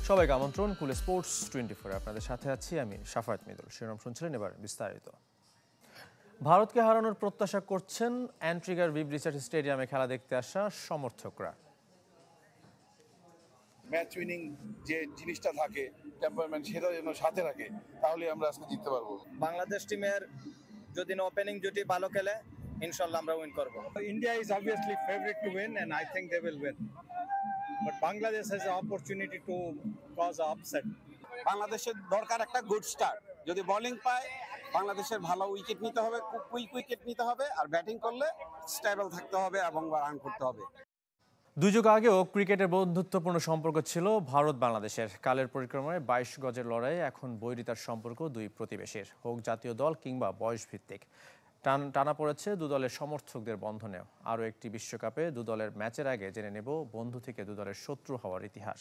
সবাইকে আমন্ত্রণ কুল স্পোর্টস 24 আপনাদের সাথে আছি আমি শাফায়াত মৃদুল। শিরোনাম শুনছিলেন, এবার বিস্তারিত। ভারতকে হারানোর প্রত্যাশা করছেন অ্যান্ট্রিগার ভিভ রিচার্ড স্টেডিয়ামে খেলা দেখতে আসা সমর্থকরা। ম্যাচ উইনিং যে জিনিসটা থাকে, টেম্পারমেন্ট, সেটা যেন সাথে রাখে, তাহলে আমরা আজকে জিততে পারবো। বাংলাদেশ টিমের যদি ওপেনিং জুটি ভালো খেলে, ইনশাআল্লাহ আমরা উইন করব। India is obviously favorite to win and I think they will win. But Bangladesh has an opportunity to cause an upset. বাংলাদেশের দরকার একটা গুড স্টার্ট। যদি বোলিং পায়, বাংলাদেশের ভালো উইকেট নিতে হবে, কুইক উইকেট নিতে হবে, আর ব্যাটিং করলে স্টেবল থাকতে হবে এবং রান করতে হবে। দুই যুগ আগেও ক্রিকেটের বন্ধুত্বপূর্ণ সম্পর্ক ছিল ভারত বাংলাদেশের। কালের পরিক্রমায় 22 গজের লড়াইয়ে এখন বৈরিতার সম্পর্ক দুই প্রতিবেশীর, হোক জাতীয় দল কিংবা বয়স ভিত্তিক। টানা পড়েছে দু দলের সমর্থকদের বন্ধনেও। আরও একটি বিশ্বকাপে দু দলের ম্যাচের আগে জেনে নেব বন্ধু থেকে দু দলের শত্রু হওয়ার ইতিহাস।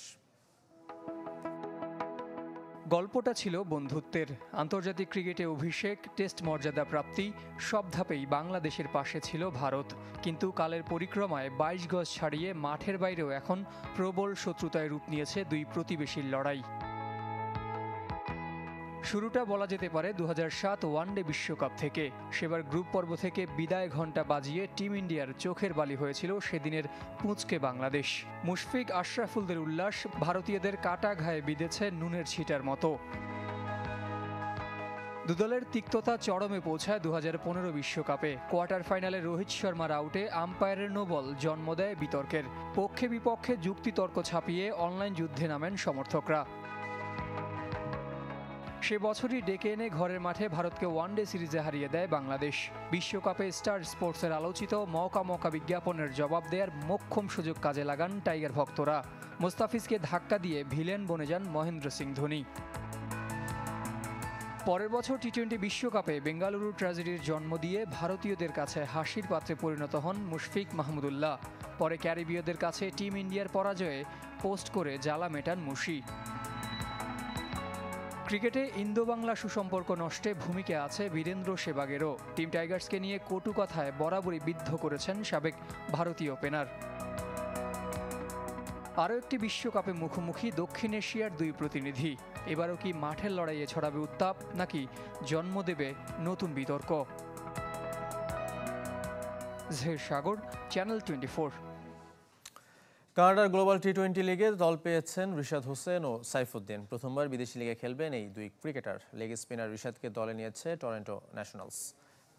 গল্পটা ছিল বন্ধুত্বের। আন্তর্জাতিক ক্রিকেটে অভিষেক, টেস্ট মর্যাদা প্রাপ্তি সব ধাপেই বাংলাদেশের পাশে ছিল ভারত। কিন্তু কালের পরিক্রমায় 22 গজ ছাড়িয়ে মাঠের বাইরেও এখন প্রবল শত্রুতায় রূপ নিয়েছে দুই প্রতিবেশীর লড়াই। শুরুটা বলা যেতে পারে 2007 ওয়ানডে বিশ্বকাপ থেকে। সেবার গ্রুপ পর্ব থেকে বিদায় ঘণ্টা বাজিয়ে টিম ইন্ডিয়ার চোখের বালি হয়েছিল সেদিনের পুঁচকে বাংলাদেশ। মুশফিক, আশরাফুলদের উল্লাস ভারতীয়দের কাটা ঘায়ে বিঁধেছে নুনের ছিটার মতো। দুদলের তিক্ততা চরমে পৌঁছায় 2015 বিশ্বকাপে। কোয়ার্টার ফাইনালে রোহিত শর্মার আউটে আম্পায়ারের নো বল জন্ম দেয় বিতর্কের। পক্ষে বিপক্ষে যুক্তিতর্ক ছাপিয়ে অনলাইন যুদ্ধে নামেন সমর্থকরা। সে বছরই ডেকে এনে ঘরের মাঠে ভারতকে ওয়ানডে সিরিজে হারিয়ে দেয় বাংলাদেশ। বিশ্বকাপে স্টার স্পোর্টসের আলোচিত মৌকা বিজ্ঞাপনের জবাব দেওয়ার মোক্ষম সুযোগ কাজে লাগান টাইগার ভক্তরা। মোস্তাফিজকে ধাক্কা দিয়ে ভিলেন বনে যান মহেন্দ্র সিং ধোনি। পরের বছর টি-20 বিশ্বকাপে বেঙ্গালুরু ট্র্যাজেডির জন্ম দিয়ে ভারতীয়দের কাছে হাসির পাত্রে পরিণত হন মুশফিক মাহমুদুল্লাহ। পরে ক্যারিবীয়দের কাছে টিম ইন্ডিয়ার পরাজয়ে পোস্ট করে জ্বালা মেটান মুশি। ক্রিকেটে ইন্দো বাংলা সুসম্পর্ক নষ্টে ভূমিকা আছে বীরেন্দ্র সেবাগেরও। টিম টাইগার্সকে নিয়ে কটু কথায় বরাবরই বিদ্ধ করেছেন সাবেক ভারতীয় ওপেনার। আরও একটি বিশ্বকাপে মুখোমুখি দক্ষিণ এশিয়ার দুই প্রতিনিধি। এবারও কি মাঠের লড়াইয়ে ছড়াবে উত্তাপ, নাকি জন্ম দেবে নতুন বিতর্ক? জহির সাগর, চ্যানেল 24। কানাডার গ্লোবাল টি-20 লিগে দল পেয়েছেন রিশাদ হোসেন ও সাইফুদ্দিন। প্রথমবার বিদেশি লিগে খেলবেন এই দুই ক্রিকেটার। লেগ স্পিনার রিশাদকে দলে নিয়েছে টরন্টো ন্যাশনালস।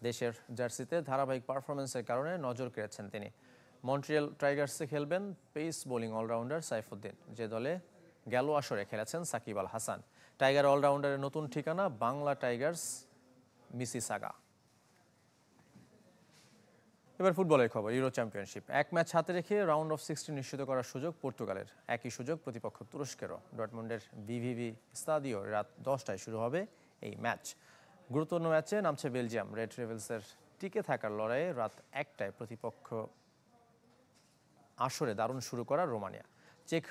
দেশের জার্সিতে ধারাবাহিক পারফরমেন্সের কারণে নজর কেড়েছেন তিনি। মন্ট্রিয়াল টাইগার্সে খেলবেন পেস বোলিং অলরাউন্ডার সাইফুদ্দিন, যে দলে গেল আসরে খেলেছেন সাকিব আল হাসান। টাইগার অলরাউন্ডারের নতুন ঠিকানা বাংলা টাইগার্স মিসিসাগা। এবার ফুটবলের খবর। ইউরো চ্যাম্পিয়নশিপ এক ম্যাচ হাতে রেখে রাউন্ড অফ 16 নিশ্চিত করার সুযোগ পর্তুগালের। একই সুযোগ প্রতিপক্ষ তুরস্কেরও। ডর্টমুন্ডের ভিভিভি স্তাদিও রাত 10টায় শুরু হবে এই ম্যাচ। গুরুত্বপূর্ণ ম্যাচে নামছে বেলজিয়াম। রেড রেভেলসের টিকে থাকার লড়াইয়ে রাত 1টায় প্রতিপক্ষ আসরে দারুণ শুরু করা রোমানিয়া। চেক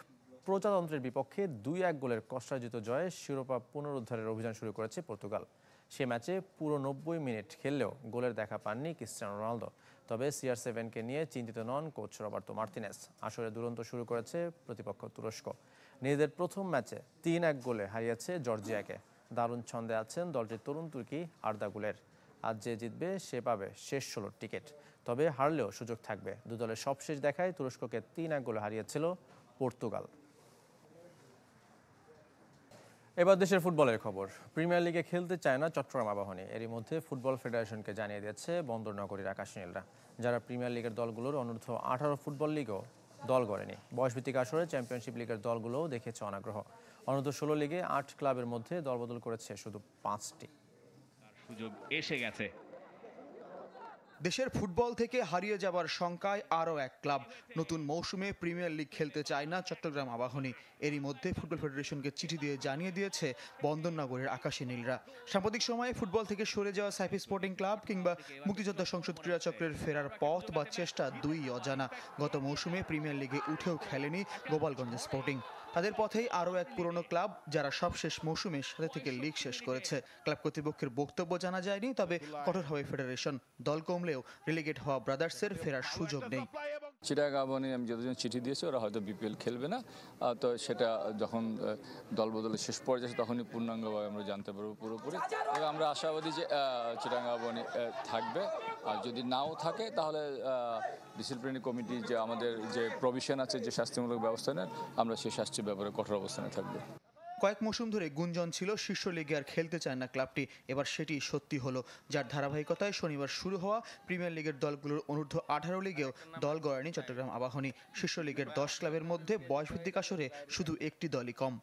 প্রজাতন্ত্রের বিপক্ষে 2-1 গোলের কষ্টার্জিত জয়ে শিরোপা পুনরুদ্ধারের অভিযান শুরু করেছে পর্তুগাল। সে ম্যাচে পুরো 90 মিনিট খেললেও গোলের দেখা পাননি ক্রিস্টিয়ানো রোনালদো। তবে CR7কে নিয়ে চিন্তিত নন কোচ রবার্তো মার্তিনেস। আসরে দুরন্ত শুরু করেছে প্রতিপক্ষ তুরস্ক। নিজেদের প্রথম ম্যাচে 3-1 গোলে হারিয়েছে জর্জিয়াকে। দারুণ ছন্দে আছেন দলটির তরুণ তুর্কি আর্দা গুলের। আজ যে জিতবে সে পাবে শেষ 16 টিকিট। তবে হারলেও সুযোগ থাকবে। দু দলের সবশেষ দেখায় তুরস্ককে 3-1 গোলে হারিয়েছিল পর্তুগাল। এবার দেশের ফুটবলের খবর। প্রিমিয়ার লিগে খেলতে চায় না চট্টগ্রাম আবাহনী। এরই মধ্যে ফুটবল ফেডারেশনকে জানিয়ে দিয়েছে বন্দরনগরীর আকাশনীলরা, যারা প্রিমিয়ার লিগের দলগুলোর অনূর্ধ্ব 18 ফুটবল লিগও দল গড়েনি। বয়সভিত্তিক আসরে চ্যাম্পিয়নশিপ লিগের দলগুলোও দেখেছে অনাগ্রহ। অনূর্ধ্ব 16 লিগে 8 ক্লাবের মধ্যে দলবদল করেছে শুধু 5টি। সুযোগ এসে গেছে। দেশের ফুটবল থেকে হারিয়ে যাবার শঙ্কায় আরও এক ক্লাব। নতুন মৌসুমে প্রিমিয়ার লিগ খেলতে চায় না চট্টগ্রাম আবাহনী। এরই মধ্যে ফুটবল ফেডারেশনকে চিঠি দিয়ে জানিয়ে দিয়েছে বন্দরনগরের আকাশী নীলরা। সাম্প্রতিক সময়ে ফুটবল থেকে সরে যাওয়া সাইফি স্পোর্টিং ক্লাব কিংবা মুক্তিযোদ্ধা সংসদ ক্রীড়াচক্রের ফেরার পথ বা চেষ্টা দুই অজানা। গত মৌসুমে প্রিমিয়ার লিগে উঠেও খেলেনি গোপালগঞ্জ স্পোর্টিং। তাদের পথেই আরও এক পুরনো ক্লাব, যারা সবশেষ মৌসুমে সাথে থেকে লিগ শেষ করেছে। ক্লাব কর্তৃপক্ষের বক্তব্য জানা যায়নি, তবে কঠোর হবে ফেডারেশন। দল কমলেও রিলিগেট হওয়া ব্রাদার্সের ফেরার সুযোগ নেই। চিটাগাং আবাহনী আমি যতজন চিঠি দিয়েছি ওরা হয়তো বিপিএল খেলবে না, তো সেটা যখন দল বদলের শেষ পর্যায়ে তখনই পূর্ণাঙ্গভাবে আমরা জানতে পারবো পুরোপুরি। এবং আমরা আশাবাদী যে চিটাগাং আবাহনী থাকবে, আর যদি নাও থাকে তাহলে ডিসিপ্লিনারি কমিটি যে আমাদের যে প্রভিশন আছে, যে শাস্তিমূলক ব্যবস্থা নেন, আমরা সেই শাস্তির ব্যাপারে কঠোর অবস্থানে থাকবো। কয়েক মৌসুম ধরে গুঞ্জন ছিল শীর্ষ লিগে আর খেলতে চায় না ক্লাবটি, এবার সেটি সত্যি হলো, যার ধারাবাহিকতায় শনিবার শুরু হওয়া প্রিমিয়ার লিগের দলগুলোর অনূর্ধ্ব 18 লিগেও দল গড়ায়নি চট্টগ্রাম আবাহনী। শীর্ষ লিগের 10 ক্লাবের মধ্যে বয়সভিত্তিক আসরে শুধু একটি দলই কম।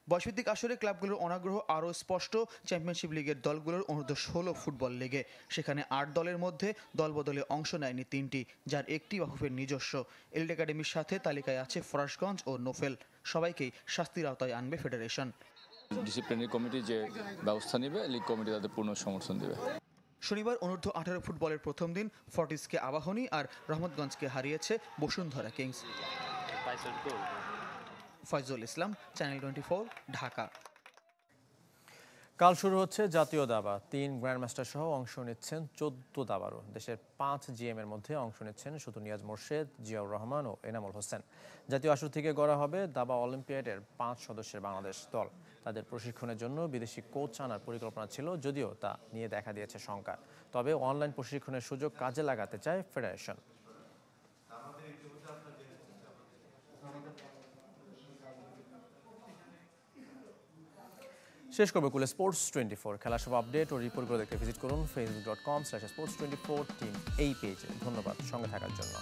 বয়সভিত্তিক আসরে ক্লাবগুলোর অনাগ্রহ আরও স্পষ্ট চ্যাম্পিয়নশিপ লিগের দলগুলোর অনূর্ধ্ব 16 ফুটবল লিগে। সেখানে 8 দলের মধ্যে দলবদলে অংশ নেয়নি 3টি, যার একটি বাফুফের নিজস্ব। এলিট একাডেমির সাথে তালিকায় আছে ফরাশগঞ্জ ও নোফেল। সবাইকেই শাস্তির আওতায় আনবে ফেডারেশন। ডিসিপ্লিনারি কমিটি যে ব্যবস্থা নেবে, লিগ কমিটি তাদের পূর্ণ সমর্থন দেবে। শনিবার অনূর্ধ্ব 18 ফুটবলের প্রথম দিন ফর্টিসকে আবাহনী আর রহমতগঞ্জকে হারিয়েছে বসুন্ধরা কিংস। ফয়জুল ইসলাম, চ্যানেল 24, ঢাকা। কাল শুরু হচ্ছে জাতীয় দাবা। 3 গ্র্যান্ডমাস্টার সহ অংশ নিচ্ছেন 14 দাবারও। দেশের 5 জিএম এর মধ্যে অংশ নিচ্ছেন শুধু নিয়াজ মোর্শেদ, জিয়াউর রহমান ও এনামুল হোসেন। জাতীয় আসর থেকে গড়া হবে দাবা অলিম্পিয়াডের 5 সদস্যের বাংলাদেশ দল। তাদের প্রশিক্ষণের জন্য বিদেশি কোচ আনার পরিকল্পনা ছিল, যদিও তা নিয়ে দেখা দিয়েছে শঙ্কা। তবে অনলাইন প্রশিক্ষণের সুযোগ কাজে লাগাতে চায় ফেডারেশন। শেষ করবো কুলে স্পোর্টস 24। খেলার সব আপডেট ও রিপোর্টগুলো দেখতে ভিজিট করুন facebook.com/sports24 টিম এই পেজে। ধন্যবাদ সঙ্গে থাকার জন্য।